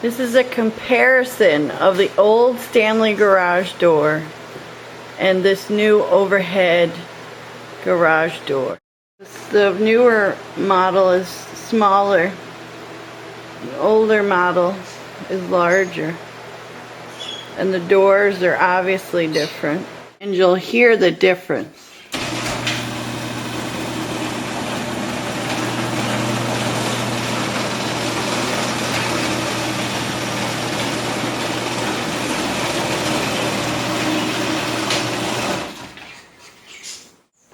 This is a comparison of the old Stanley Garage door and this new overhead garage door. The newer model is smaller. The older model is larger. And the doors are obviously different. And you'll hear the difference.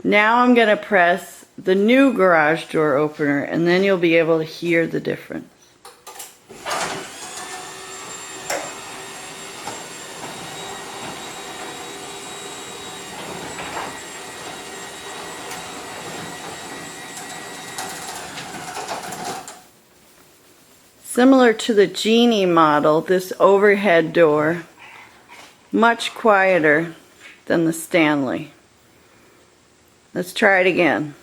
Now I'm going to press the new garage door opener, and then you'll be able to hear the difference. Similar to the Genie model, this overhead door, much quieter than the Stanley. Let's try it again.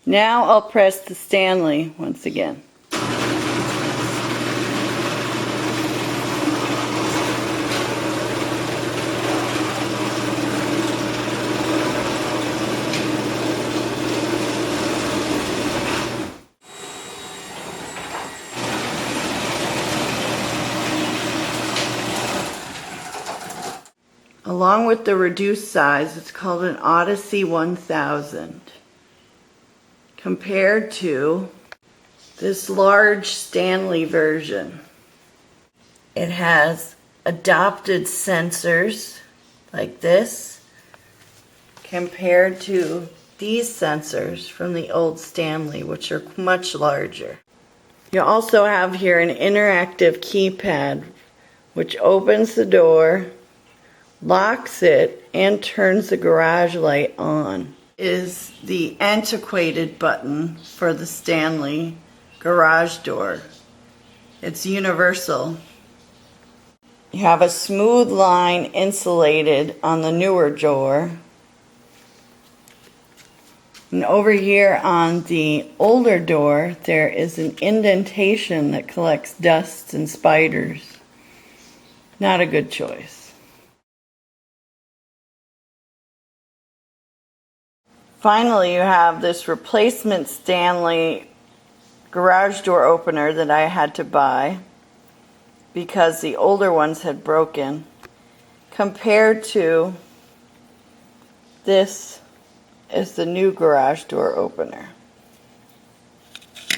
Now I'll press the Stanley once again. Along with the reduced size, it's called an Odyssey 1000. Compared to this large Stanley version. It has adopted sensors like this compared to these sensors from the old Stanley, which are much larger. You also have here an interactive keypad which opens the door, locks it, and turns the garage light on. Is the antiquated button for the Stanley garage door. It's universal. You have a smooth line insulated on the newer door. And over here on the older door, there is an indentation that collects dust and spiders. Not a good choice. Finally, you have this replacement Stanley garage door opener that I had to buy because the older ones had broken, compared to this is the new garage door opener.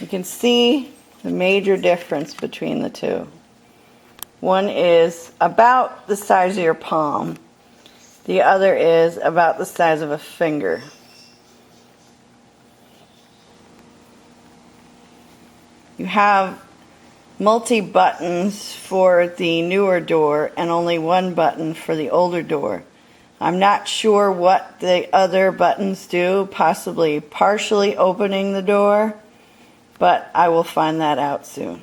You can see the major difference between the two. One is about the size of your palm. The other is about the size of a finger. You have multi-buttons for the newer door and only one button for the older door. I'm not sure what the other buttons do, possibly partially opening the door, but I will find that out soon.